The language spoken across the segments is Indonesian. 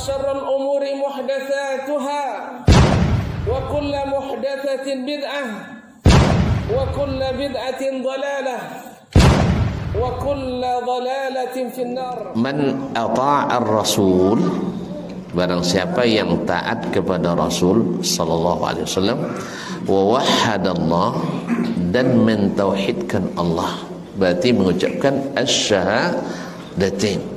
وشر الأمور محدثاتها وكل محدثة بدعة وكل بدعة ضلالة وكل ضلالة في النار. Man ata'a ar-rasul, barang siapa yang taat kepada Rasul sallallahu alaihi wasallam, wa wahhadallah, dan mentauhidkan Allah, berarti mengucapkan asyhadatain.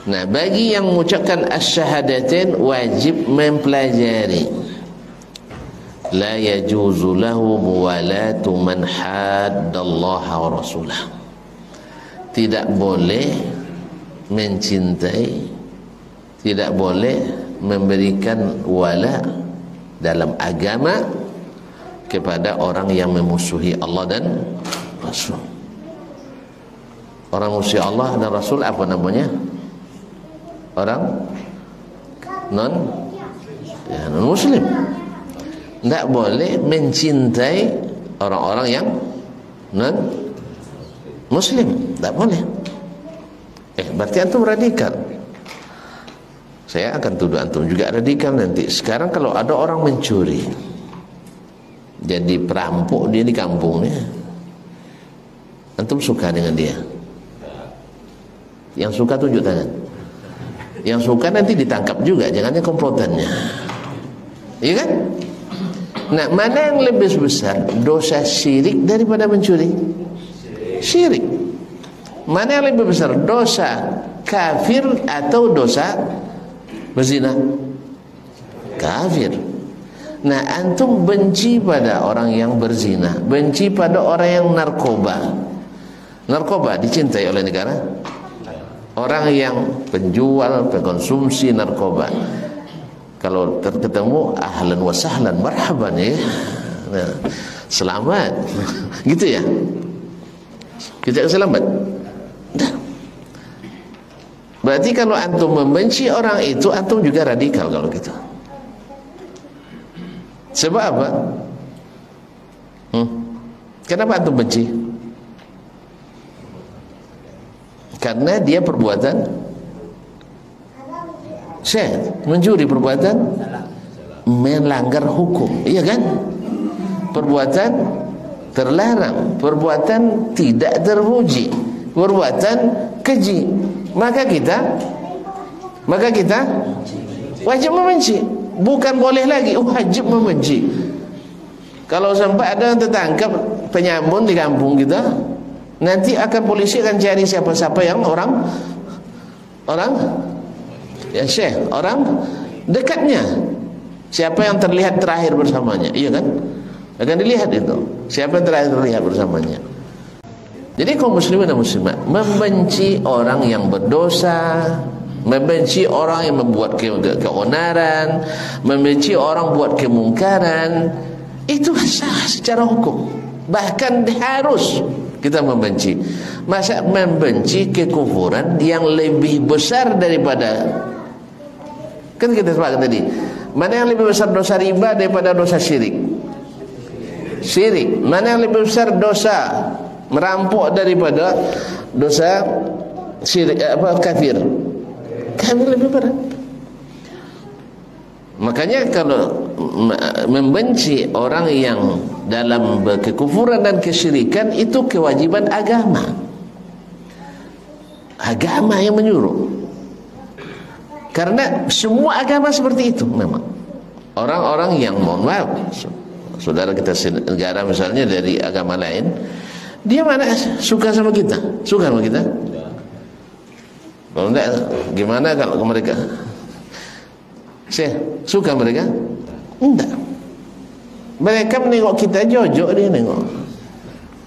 Nah, bagi yang mengucapkan asyhadatain wajib mempelajari. La yajuzu lahu muwalatu man haddallaha wa rasulah. Tidak boleh mencintai, tidak boleh memberikan wala dalam agama kepada orang yang memusuhi Allah dan Rasul. Orang musuhi Allah dan Rasul apa namanya? Orang non muslim. Tidak boleh mencintai orang-orang yang non muslim, tidak boleh. Berarti antum radikal. Saya akan tuduh antum juga radikal nanti. Sekarang kalau ada orang mencuri, jadi perampok dia di kampungnya, antum suka dengan dia? Yang suka tunjuk tangan. Yang suka nanti ditangkap juga, jangannya komplotannya. Iya kan? Nah, mana yang lebih besar, dosa syirik daripada mencuri? Syirik. Mana yang lebih besar, dosa kafir atau dosa berzina? Kafir. Nah, antum benci pada orang yang berzina, benci pada orang yang narkoba. Narkoba dicintai oleh negara? Orang yang penjual, pengkonsumsi narkoba, kalau ketemu ahlan wa sahlan, marhaban ya, nah, selamat gitu ya, kita selamat. Nah, berarti kalau antum membenci orang itu, antum juga radikal kalau gitu. Sebab apa? Kenapa antum benci? Karena dia perbuatan mencuri, perbuatan melanggar hukum, iya kan? Perbuatan terlarang, perbuatan tidak terpuji, perbuatan keji. Maka kita wajib membenci. Bukan boleh lagi, wajib membenci. Kalau sampai ada yang tertangkap penyambun di kampung kita, nanti akan polisi akan cari siapa-siapa yang orang ya syekh, orang dekatnya, siapa yang terlihat terakhir bersamanya, iya kan? Akan dilihat itu, siapa yang terakhir terlihat bersamanya. Jadi kaum muslimin dan muslimat, membenci orang yang berdosa, membenci orang yang membuat keonaran, membenci orang buat kemungkaran, itu sah secara hukum. Bahkan harus kita membenci. Masa membenci kekufuran yang lebih besar daripada, kan kita sepakat tadi, mana yang lebih besar dosa riba daripada dosa syirik? Syirik. Mana yang lebih besar dosa merampok daripada dosa syirik, kafir? Kafir lebih berat. Makanya kalau membenci orang yang dalam kekufuran dan kesyirikan, itu kewajiban agama. Agama yang menyuruh. Karena semua agama seperti itu memang. Orang-orang yang, mohon maaf, saudara kita negara misalnya dari agama lain, dia mana suka sama kita? Suka sama kita? Kalau enggak, gimana kalau mereka? Suka mereka? Enggak. Mereka menengok kita jojok, dia nengok.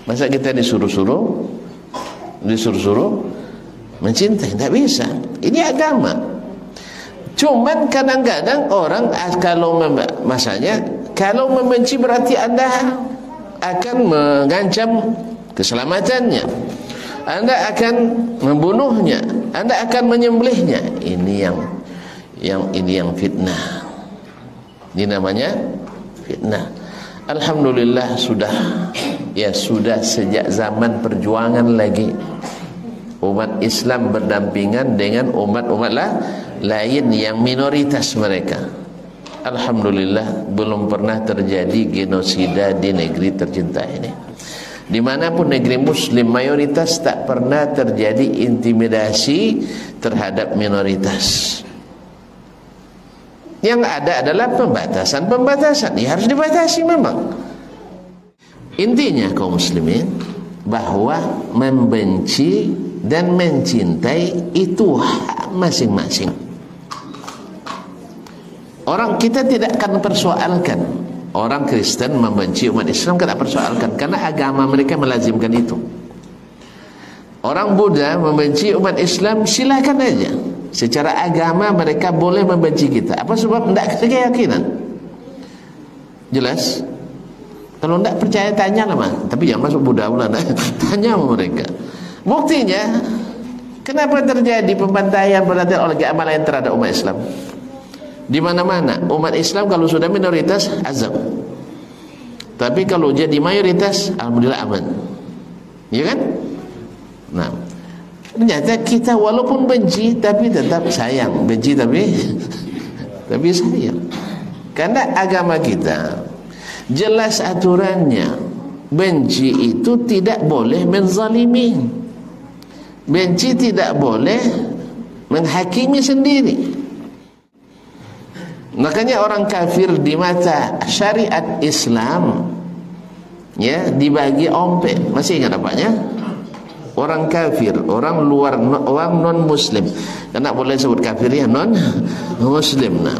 Masa kita disuruh-suruh mencintai? Tidak bisa. Ini agama. Cuman kadang-kadang orang kalau masanya kalau membenci berarti Anda akan mengancam keselamatannya, Anda akan membunuhnya, Anda akan menyembelihnya. Ini yang fitnah. Ini namanya fitnah. Alhamdulillah sudah sejak zaman perjuangan lagi umat Islam berdampingan dengan umat-umat lain yang minoritas mereka. Alhamdulillah belum pernah terjadi genosida di negeri tercinta ini. Dimanapun negeri Muslim mayoritas, tak pernah terjadi intimidasi terhadap minoritas. Yang ada adalah pembatasan. Ya harus dibatasi memang. Intinya kaum muslimin, bahwa membenci dan mencintai itu hak masing-masing. Orang kita tidak akan persoalkan. Orang Kristen membenci umat Islam, kita persoalkan karena agama mereka melazimkan itu. Orang Buddha membenci umat Islam, silakan aja. Secara agama mereka boleh membenci kita. Apa sebab? Tidak ada keyakinan. Jelas? Kalau tidak percaya tanyalah mah. Tapi jangan masuk Buddha pula. Tanya mereka. Buktinya, kenapa terjadi pembantaian oleh agama lain terhadap umat Islam? Di mana-mana umat Islam kalau sudah minoritas azab. Tapi kalau jadi mayoritas, alhamdulillah aman. Ya kan? Nah, ternyata kita walaupun benci tapi tetap sayang. Benci tapi sayang. Karena agama kita jelas aturannya. Benci itu tidak boleh menzalimi. Benci tidak boleh menghakimi sendiri. Makanya orang kafir di mata syariat Islam ya dibagi ompek. Masih ingat apanya? Orang kafir, orang luar, orang non muslim. Karena boleh sebut kafir ya non muslim. Nah,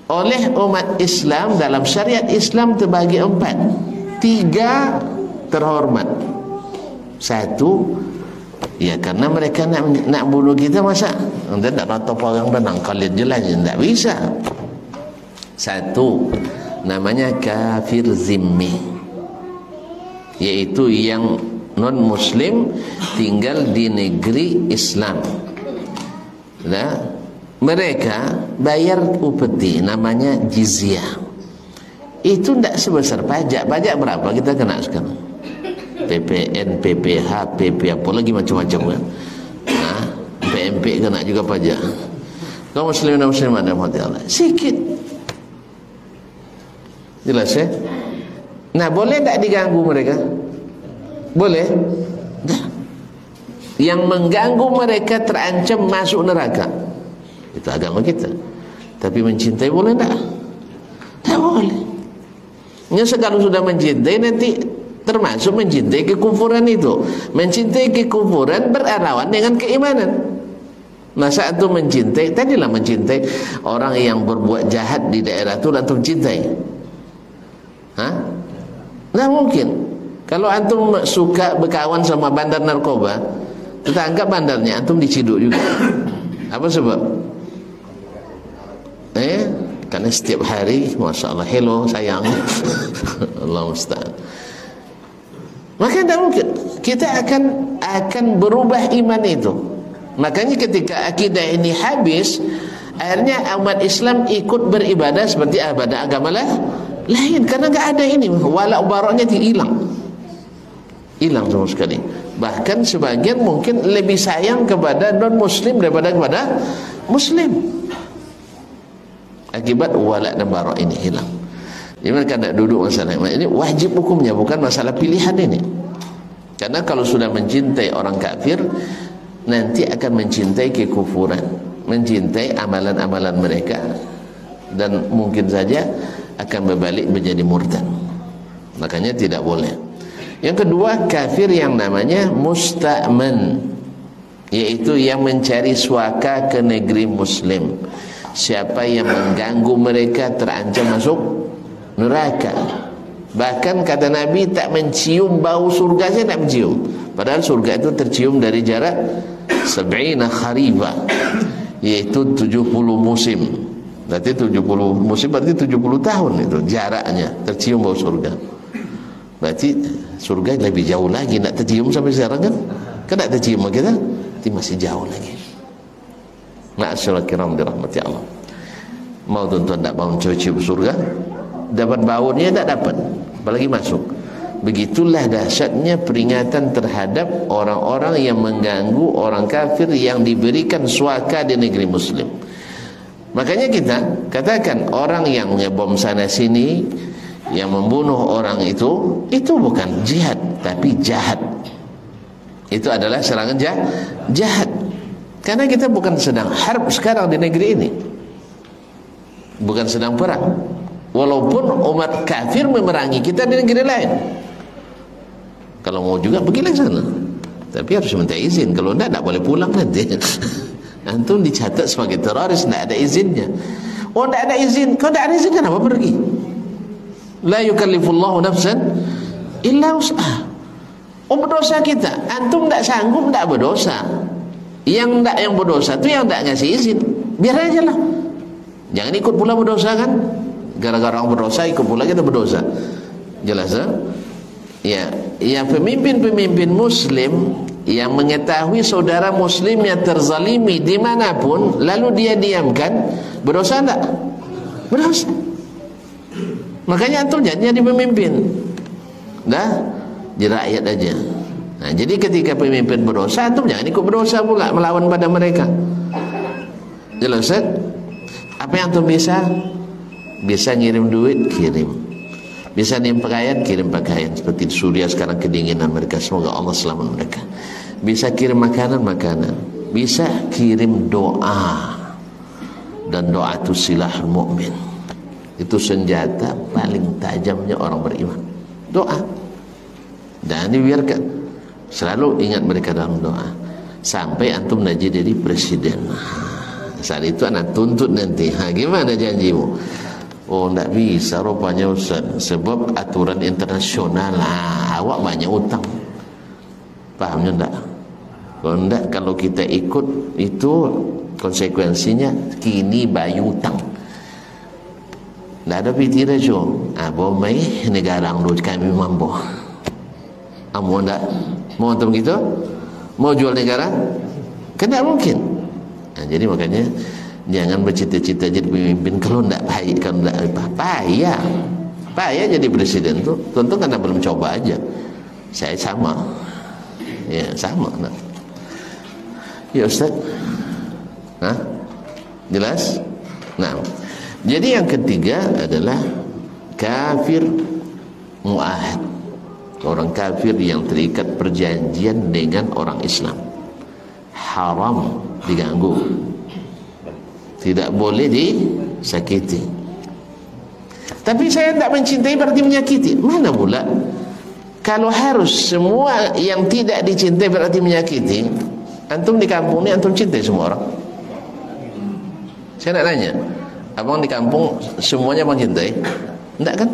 oleh umat Islam dalam syariat Islam terbagi 4. 3 terhormat. 1, ya karena mereka nak bunuh kita, masa anda tak natap orang benang kalian jelas tidak bisa. 1, namanya kafir zimmi, yaitu yang non muslim tinggal di negeri Islam. Nah, mereka bayar upeti namanya jizyah. Itu tidak sebesar pajak. Pajak berapa kita kena sekarang? PPN, PPH, PP apa lagi macam-macam kan. Nah, PMP kena juga pajak. Kaum muslimin dan muslimat rahmati Allah. Sikit. Jelas ya? Nah, boleh tak diganggu mereka? Boleh? Nah, yang mengganggu mereka terancam masuk neraka. Itu agama kita. Tapi mencintai boleh tak? Tak boleh. Ya, kalau sudah mencintai nanti termasuk mencintai kekufuran itu. Mencintai kekufuran berlawan dengan keimanan. Masa antum mencintai, tadilah mencintai orang yang berbuat jahat di daerah itu antum cintai. Hah? Nggak mungkin. Kalau antum suka berkawan sama bandar narkoba, kita anggap bandarnya antum diciduk juga. Apa sebab? Karena setiap hari, masya Allah, hello sayang. Allah musta'an. Maka tidak mungkin kita akan berubah iman itu. Makanya ketika akidah ini habis, akhirnya umat Islam ikut beribadah seperti ibadah agama lain, karena nggak ada ini, wala baraknya hilang sama sekali. Bahkan sebagian mungkin lebih sayang kepada non muslim daripada kepada muslim. Akibat wala dan barak ini hilang. Jadi mereka tidak duduk masalah ini, wajib hukumnya, bukan masalah pilihan ini. Karena kalau sudah mencintai orang kafir, nanti akan mencintai kekufuran, mencintai amalan-amalan mereka, dan mungkin saja akan berbalik menjadi murtad. Makanya tidak boleh. Yang kedua, kafir yang namanya musta'man, yaitu yang mencari suaka ke negeri muslim. Siapa yang mengganggu mereka terancam masuk neraka. Bahkan kata Nabi, tak mencium bau surga saya tak mencium. Padahal surga itu tercium dari jarak 70 kharifa, yaitu 70 musim. Berarti 70 musim berarti 70 tahun itu jaraknya tercium bau surga. Berarti surga lebih jauh lagi, nak tercium sampai sekarang kan? Kan tak tercium kita, itu masih jauh lagi. Ma'asyarul kiram dirahmati Allah. Mau tuan-tuan tak mau cium surga, dapat baunya tak dapat, apalagi masuk. Begitulah dahsyatnya peringatan terhadap orang-orang yang mengganggu orang kafir yang diberikan suaka di negeri muslim. Makanya kita katakan orang yang ngebom sana sini, yang membunuh orang itu bukan jihad, tapi jahat. Itu adalah serangan jahat. Karena kita bukan sedang harb sekarang di negeri ini, bukan sedang perang. Walaupun umat kafir memerangi kita di negeri lain, kalau mau juga pergilah sana, tapi harus minta izin. Kalau tidak boleh pulang nanti. Antum dicatat sebagai teroris, tidak ada izinnya. Oh, tidak ada izin. Kau tidak ada izin, kenapa pergi? La yukallifullahu nafsan illa wus'aha. Oh, berdosa kita. Antum tidak sanggup, tidak berdosa. Yang berdosa itu yang tidak ngasih izin. Biar aja lah. Jangan ikut pula berdosa kan. Gara-gara orang berdosa ikut pula kita berdosa. Jelas ya? Ya, pemimpin-pemimpin muslim yang mengetahui saudara muslimnya terzalimi dimanapun, lalu dia diamkan, berdosa enggak? Berdosa. Makanya antum jadi pemimpin, dah jadi rakyat aja. Nah, jadi ketika pemimpin berdosa, antum jangan ikut berdosa pula melawan pada mereka. Jelas? Apa yang antum bisa? Bisa ngirim duit, kirim. Bisa ngirim pakaian, kirim pakaian. Seperti di Suriah sekarang kedinginan mereka, semoga Allah selamat mereka. Bisa kirim makanan. Bisa kirim doa. Dan doa itu silahul mu'min. Itu senjata paling tajamnya orang beriman. Doa. Dan dibiarkan. Selalu ingat mereka dalam doa. Sampai antum najib jadi presiden. Saat itu anak tuntut nanti. Gimana janjimu? Oh, tidak bisa rupanya Ustaz, sebab aturan internasional. Awak banyak utang. Pahamnya enggak? Kalau enggak, kalau kita ikut itu konsekuensinya kini bayu utang. Tidak ada pikiran jo. Bomai negara anglo kami mampu. Mau enggak? Mau untuk begitu? Mau jual negara? Kan tidak mungkin. Nah, jadi makanya jangan bercita-cita jadi pemimpin kalau tidak baik, kalau tidak payah jadi presiden tuh. Tentu karena belum coba aja. Saya sama, ya sama. Nah. Ya Ustaz, jelas? Nah, jadi yang ketiga adalah kafir mu'ahad, orang kafir yang terikat perjanjian dengan orang Islam, haram diganggu. Tidak boleh disakiti. Tapi saya tidak mencintai berarti menyakiti. Mana pula? Kalau harus semua yang tidak dicintai berarti menyakiti, antum di kampung ini antum cintai semua orang? Saya nak nanya, abang di kampung semuanya abang cintai? Tidak kan?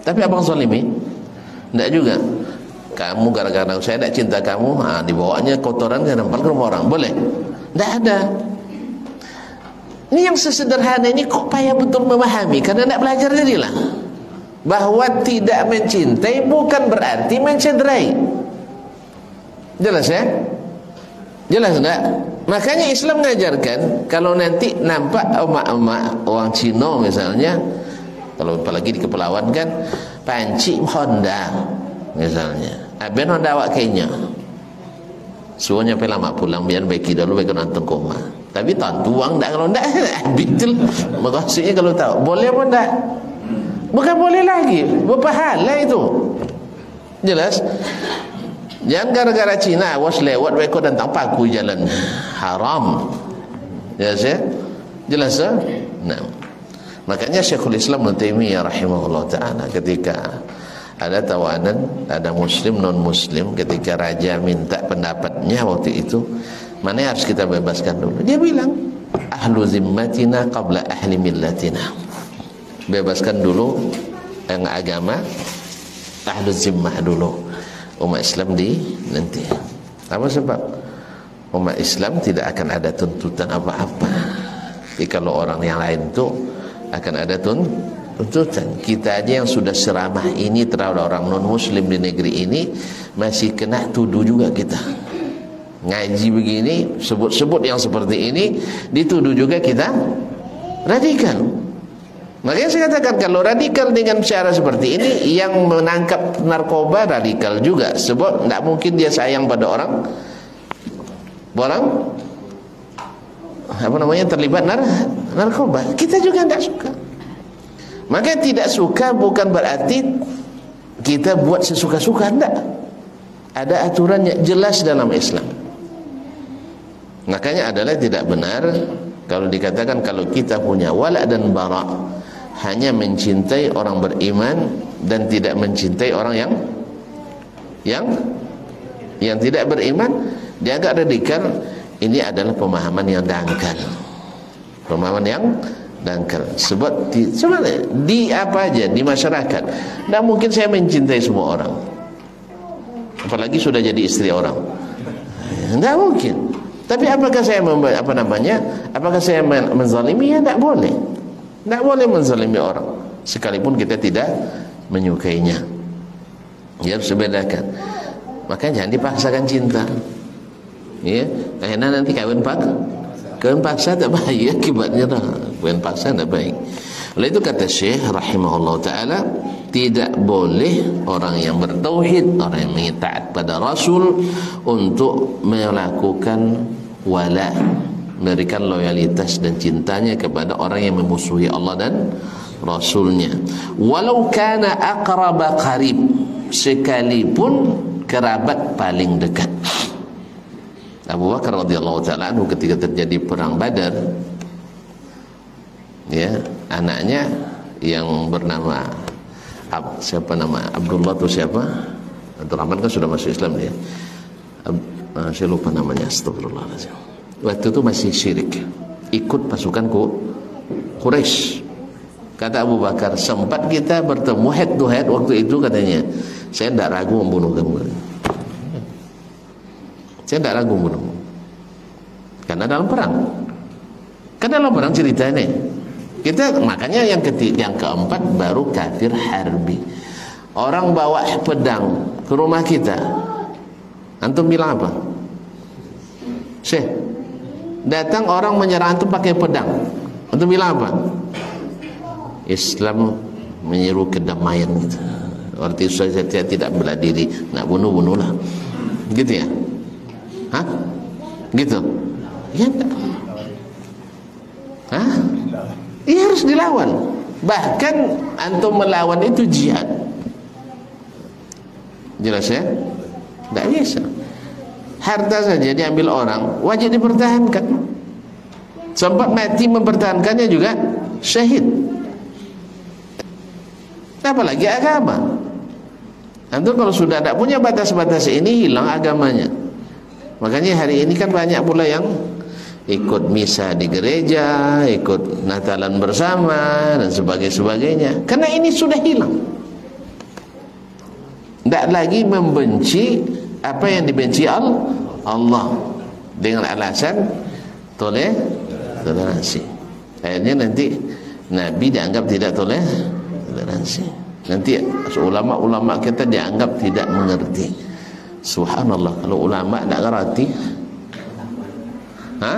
Tapi abang zalimi? Tidak juga. Kamu gara-gara saya tidak cinta kamu, dibawanya kotoran ke tempat ke rumah orang. Boleh? Tidak ada. Ini yang sesederhana ini kok payah betul memahami, karena tidak belajar jadilah. Bahwa tidak mencintai bukan berarti mencederai. Jelas ya? Jelas enggak? Makanya Islam mengajarkan kalau nanti nampak emak-emak orang Cina misalnya, kalau apalagi di kepulauan kan, panci Honda misalnya, ben Honda awak Kenya, suruhnya lama pulang biar baiki dulu baik nonton koma. Tapi tuang tak, kalau tak betul. Maksudnya kalau tahu boleh pun tak, bukan boleh lagi, berpahala itu. Jelas? Jangan gara-gara Cina awas lewat beko dan tanpa aku jalan haram. Jelas ya? Jelas ya? Nah, makanya Syekhul Islam Ibnu Taimiyah rahimahullah taala ketika ada tawanan, ada muslim non muslim, ketika raja minta pendapatnya waktu itu, mana yang harus kita bebaskan dulu? Dia bilang, ahlu zimmatina qabla ahli millatina. Bebaskan dulu yang agama, ahlu zimmah dulu. Umat Islam nanti. Apa sebab? Umat Islam tidak akan ada tuntutan apa-apa. Jadi kalau orang yang lain itu akan ada tuntutan. Kita aja yang sudah seramah ini terhadap orang non muslim di negeri ini masih kena tuduh juga kita. Ngaji begini, sebut-sebut yang seperti ini dituduh juga kita radikal. Makanya saya katakan kalau radikal dengan cara seperti ini, yang menangkap narkoba radikal juga, sebab tidak mungkin dia sayang pada orang apa namanya terlibat narkoba. Kita juga tidak suka. Maka tidak suka bukan berarti kita buat sesuka-suka, tidak. Ada aturan yang jelas dalam Islam. Makanya adalah tidak benar kalau dikatakan kalau kita punya wala dan bara, hanya mencintai orang beriman dan tidak mencintai orang yang tidak beriman, dia agak radikal. Ini adalah pemahaman yang dangkal. Pemahaman yang dangkal. Sebab di apa aja di masyarakat, tidak mungkin saya mencintai semua orang. Apalagi sudah jadi istri orang. Tidak mungkin. Tapi apakah saya apakah saya menzalimi? Ya tidak boleh. Tidak boleh menzalimi orang sekalipun kita tidak menyukainya. Ya, harus dibedakan. Maka jangan dipaksakan cinta. Ya, karena nanti kawin paksa tak baik akibatnya dah. Kawin paksa tak baik. Oleh itu kata Syekh rahimahullah taala, tidak boleh orang yang bertauhid, orang yang mentaat pada Rasul untuk melakukan wala, memberikan loyalitas dan cintanya kepada orang yang memusuhi Allah dan Rasulnya. Walau kana aqraba qarib, sekalipun kerabat paling dekat. Abu Bakar radhiyallahu taala anhu ketika terjadi perang Badar, ya, anaknya yang bernama siapa nama Abdullah itu siapa? Abdurrahman kan sudah masuk Islam dia. Saya lupa namanya, astagfirullahaladzim. Waktu itu masih syirik, ikut pasukan Quraisy. Kata Abu Bakar, sempat kita bertemu head to head waktu itu, katanya, saya tidak ragu membunuh kamu. Saya tidak ragu membunuhmu. Karena dalam perang cerita ini. Kita makanya yang keempat baru kafir harbi. Orang bawa pedang ke rumah kita, antum bilang apa? Syekh, datang orang menyerang antum pakai pedang, antum bilang apa? Islam menyeru kedamaian gitu. Arti saya tidak bela diri, nak bunuh-bunuhlah. Gitu ya? Hah? Gitu? Ya enggak. Hah? Iya, harus dilawan. Bahkan antum melawan itu jihad. Jelas ya? Tidak bisa. Harta saja diambil orang, wajib dipertahankan. Sempat mati mempertahankannya juga syahid. Apalagi agama. Antum kalau sudah tidak punya batas-batas ini, hilang agamanya. Makanya hari ini kan banyak pula yang ikut misa di gereja, ikut Natalan bersama dan sebagainya. Karena ini sudah hilang. Tidak lagi membenci apa yang dibenci Allah dengan alasan toleransi. Akhirnya nanti Nabi dianggap tidak toleransi. Nanti ulama-ulama kita dianggap tidak mengerti. Subhanallah, kalau ulama tidak ngerti. Hah?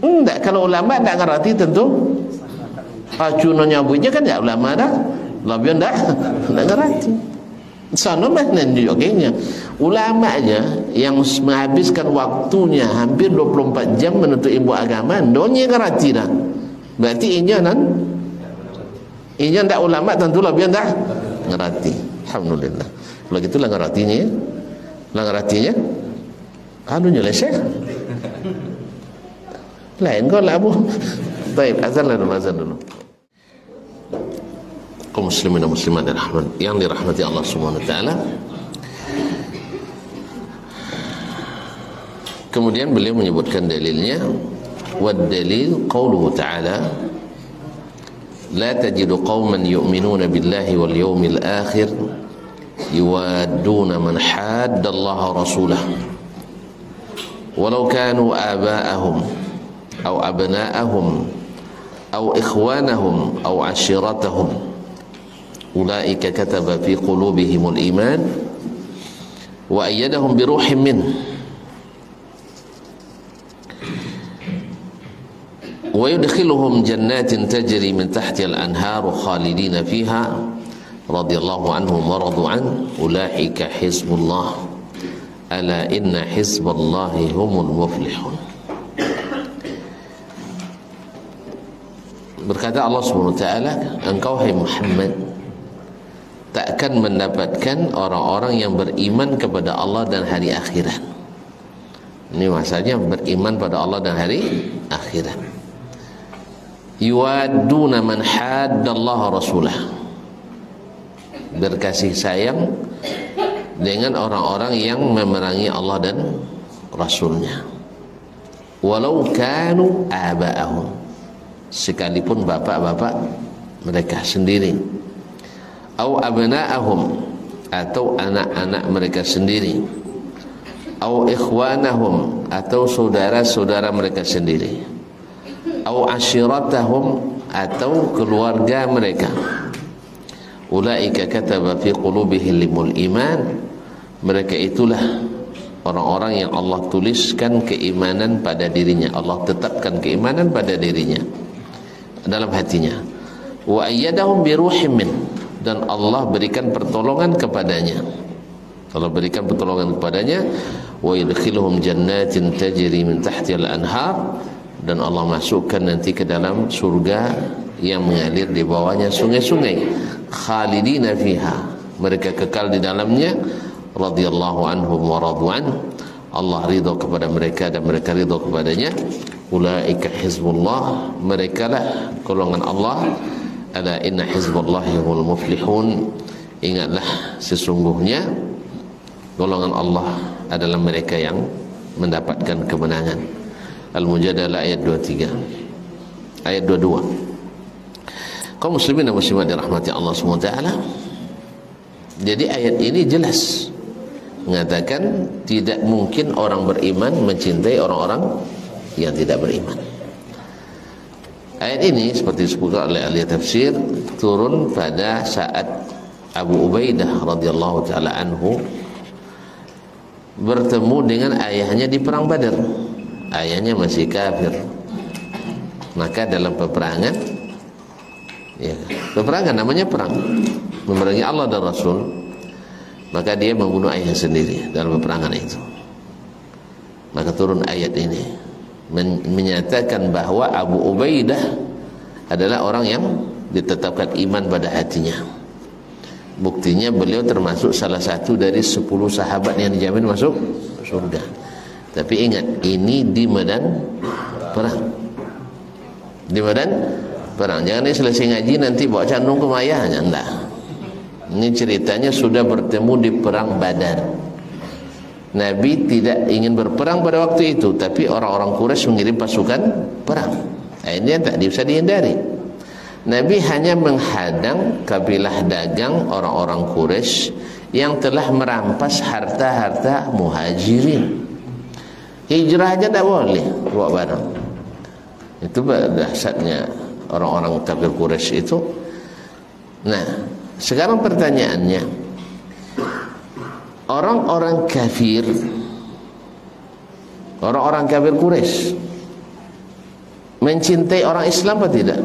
Enggak, kalau ulama tidak ngerti tentu cunanya bunyinya kan ya ulama dah. Lebih tidak ngerti. Sana mana juga ulama aja yang menghabiskan waktunya hampir 24 jam menuntut ilmu agama, donya ngerti dah. Berarti inya tidak ulama tentu lebih tidak ngerti. Alhamdulillah. Kalau gitulah ngertinya, anunya leseh. Lain kau lah Abu. Baik, azan dulu. Kaum muslimin dan muslimat yang dirahmati Allah Subhanahu wa taala. Kemudian beliau menyebutkan dalilnya, wad dalil qauluhu ta'ala, la tajidu qauman yu'minuna billahi wal yawmil akhir yuwadduna man hadda Allah rasulahu walau kanu aba'ahum aw abna'ahum aw ikhwanahum aw ashiratahum ulaika kataba fi qulubihimul iman wa ayyadahum bi ruhin min wa yudkhiluhum jannatin tajri min tahtiha al-anharu khalidina fiha radhiyallahu anhum wa radu an ulaika hizbullah ala inna hizballahi humul muflihun. Berkata Allah Subhanahu wa taala, engkau hai Muhammad tak akan mendapatkan orang-orang yang beriman kepada Allah dan hari akhirat. Ini maksudnya beriman pada Allah dan hari akhirat. Yuwadduna man haddallaha rasulah, berkasih sayang dengan orang-orang yang memerangi Allah dan Rasulnya. Walau kanu aba'ahum, sekalipun bapak-bapak mereka sendiri. Au abna'ahum, atau anak-anak mereka sendiri. Au ikhwanahum, atau saudara-saudara mereka sendiri. Au ashiratahum, atau keluarga mereka. Ulaika kataba fi qulubihimul iman, mereka itulah orang-orang yang Allah tuliskan keimanan pada dirinya, Allah tetapkan keimanan pada dirinya, dalam hatinya. Wa ayyadahum bi ruhim min, dan Allah berikan pertolongan kepadanya. Allah berikan pertolongan kepadanya. Wa yudkhiluhum jannatin tajri min tahtiha al-anhar, dan Allah masukkan nanti ke dalam surga yang mengalir di bawahnya sungai-sungai. Khalidina fiha, mereka kekal di dalamnya. Radhiyallahu anhum wa radu an, Allah ridha kepada mereka dan mereka ridha kepadanya. Ulaika hizbullah, merekalah golongan Allah. Ala inna hizballahi humul muflihun, ingatlah sesungguhnya golongan Allah adalah mereka yang mendapatkan kemenangan. Al-Mujadalah ayat 23, ayat 22. Kaum muslimin dan muslimat dirahmati Allah SWT. Jadi ayat ini jelas mengatakan tidak mungkin orang beriman mencintai orang-orang yang tidak beriman. Ayat ini seperti disebutkan oleh ahli tafsir turun pada saat Abu Ubaidah radhiyallahu taala anhu bertemu dengan ayahnya di perang Badar. Ayahnya masih kafir. Maka dalam peperangan, ya, peperangan namanya perang, memerangi Allah dan Rasul, maka dia membunuh ayah sendiri dalam peperangan itu. Maka turun ayat ini menyatakan bahwa Abu Ubaidah adalah orang yang ditetapkan iman pada hatinya. Buktinya beliau termasuk salah satu dari 10 sahabat yang dijamin masuk surga. Tapi ingat, ini di medan perang. Di medan perang. Jangan dia selesai ngaji nanti bawa candung ke ayahnya. Enggak. Ini ceritanya sudah bertemu di perang Badar. Nabi tidak ingin berperang pada waktu itu, tapi orang-orang Quraisy mengirim pasukan perang. Nah, ini yang tak bisa dihindari. Nabi hanya menghadang kabilah dagang orang-orang Quraisy yang telah merampas harta-harta muhajirin. Hijrah aja tak boleh bawa barang. Itu dahsyatnya orang-orang kafir Quraisy itu. Nah, sekarang pertanyaannya, orang-orang kafir, orang-orang kafir Quraisy mencintai orang Islam atau tidak?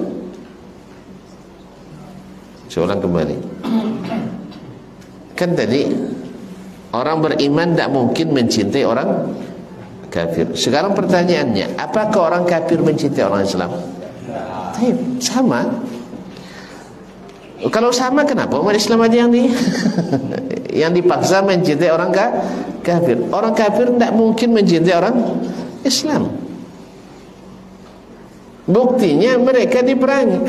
Saya ulang kembali. Kan tadi orang beriman tidak mungkin mencintai orang kafir. Sekarang pertanyaannya, apakah orang kafir mencintai orang Islam? Sama. Kalau sama, kenapa umat Islam aja yang dipaksa mencintai orang kafir? Orang kafir tidak mungkin mencintai orang Islam. Buktinya mereka diperangi.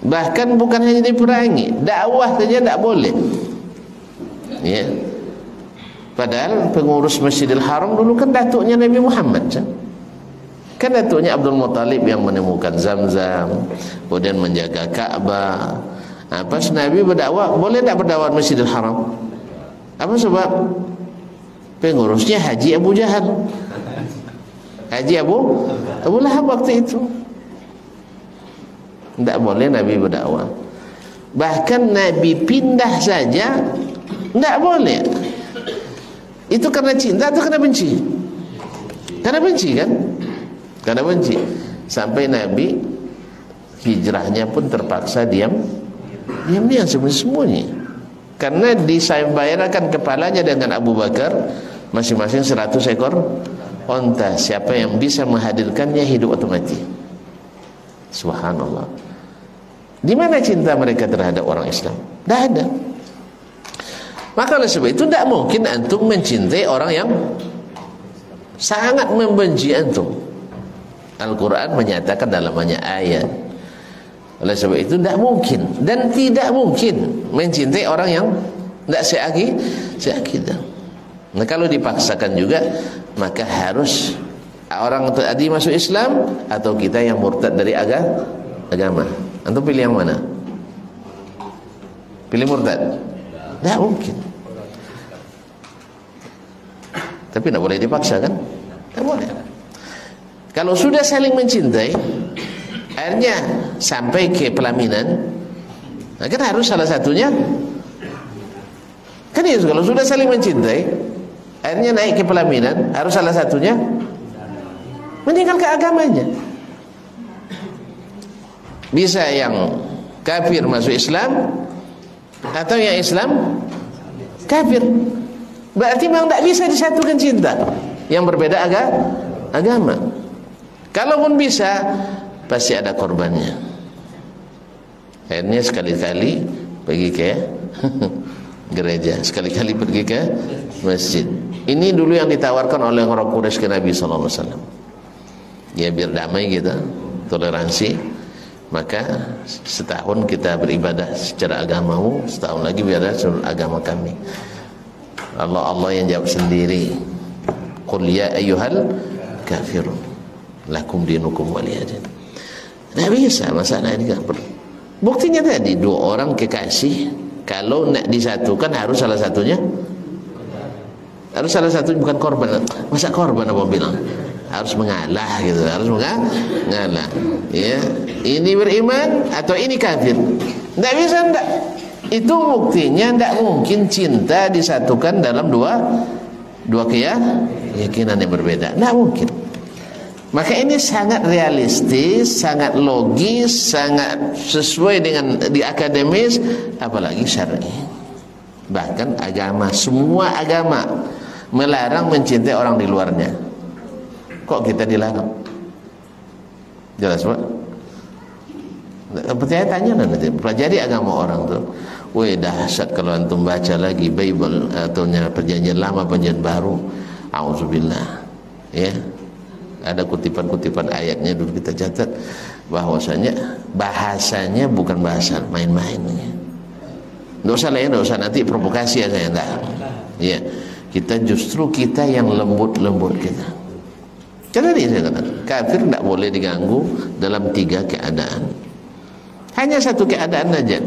Bahkan bukan hanya diperangi, dakwah saja tidak boleh. Ya. Padahal pengurus Masjidil Haram dulu kan datuknya Nabi Muhammad. Kan datuknya Abdul Muttalib yang menemukan Zam-Zam, kemudian menjaga Ka'bah. Pas Nabi berdakwah, boleh tak berdakwah Masjidil Haram? Apa sebab? Pengurusnya Haji Abu Jahal, Haji Abu Lahab waktu itu. Tidak boleh Nabi berdakwah. Bahkan Nabi pindah saja tidak boleh. Itu karena cinta atau karena benci? Karena benci kan? Karena benci. Sampai Nabi hijrahnya pun terpaksa diam-diam sembunyi-sembunyi. Karena dibayarkan kepalanya dengan Abu Bakar masing-masing 100 ekor onta. Siapa yang bisa menghadirkannya hidup atau mati. Subhanallah. Di mana cinta mereka terhadap orang Islam? Tidak ada. Maka oleh sebab itu tidak mungkin antum mencintai orang yang sangat membenci antum. Al-Quran menyatakan dalam banyak ayat. Oleh sebab itu tidak mungkin dan tidak mungkin mencintai orang yang tidak seakidah. Nah, kalau dipaksakan juga, maka harus orang tadi masuk Islam atau kita yang murtad dari agama. Antum pilih yang mana? Pilih murtad? Tidak mungkin. Tapi tidak boleh dipaksa kan? Tidak boleh. Kalau sudah saling mencintai, akhirnya sampai ke pelaminan, nah kan harus salah satunya. Kan ya, kalau sudah saling mencintai, akhirnya naik ke pelaminan, harus salah satunya meninggalkan agamanya. Bisa yang kafir masuk Islam, atau yang Islam kafir. Berarti memang tidak bisa disatukan cinta yang berbeda agama. Kalaupun bisa, pasti ada korbannya. Akhirnya sekali-kali pergi ke gereja, sekali-kali pergi ke masjid. Ini dulu yang ditawarkan oleh orang Quraisy ke Nabi SAW. Ya biar damai kita, toleransi. Maka setahun kita beribadah secara agamamu, setahun lagi biar seluruh agama kami. Allah yang jawab sendiri. Qul ya ayyuhal kafirun lakum dinukum waliyadin. Tidak bisa masalah ini. Buktinya tadi dua orang kekasih, kalau nak disatukan harus salah satunya bukan korban. Masa korban apa bilang? Harus mengalah gitu, harus mengalah. Ya, ini beriman atau ini kafir. Tidak bisa, tidak. Itu buktinya tidak mungkin cinta disatukan dalam dua keyakinan yang berbeda. Tidak mungkin. Maka ini sangat realistis, sangat logis, sangat sesuai dengan di akademis, apalagi syar'i. Bahkan agama, semua agama melarang mencintai orang di luarnya. Kok kita dilarang? Jelas Pak? Pertanyaan tanya nanti, pelajari agama orang tuh. Wih dahsyat kalau antum baca lagi Bible atau perjanjian lama, perjanjian baru. Auzubillah. Ya. Ada kutipan-kutipan ayatnya dulu kita catat, bahwasanya bahasanya bukan bahasa main-main. Nggak usah lah ya, nggak usah nanti provokasi ya saya enggak. Ya, kita justru kita yang lembut-lembut kita. Karena dia saya katakan, kafir tidak boleh diganggu dalam 3 keadaan. Hanya satu keadaan saja.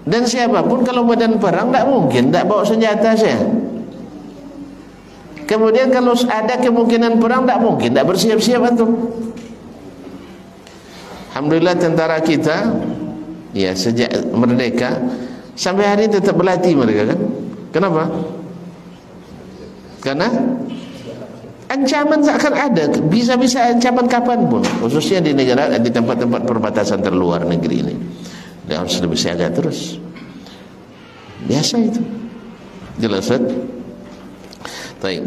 Dan siapapun kalau badan perang tidak mungkin tidak bawa senjata saya. Kemudian kalau ada kemungkinan perang tidak mungkin tidak bersiap-siap antum. Alhamdulillah tentara kita ya sejak merdeka sampai hari ini tetap berlatih mereka kan. Kenapa? Karena ancaman akan ada, bisa-bisa ancaman kapanpun, khususnya di negara, di tempat-tempat perbatasan terluar negeri ini. Dia harus lebih siaga terus. Biasa itu. Jelas kan? Baik.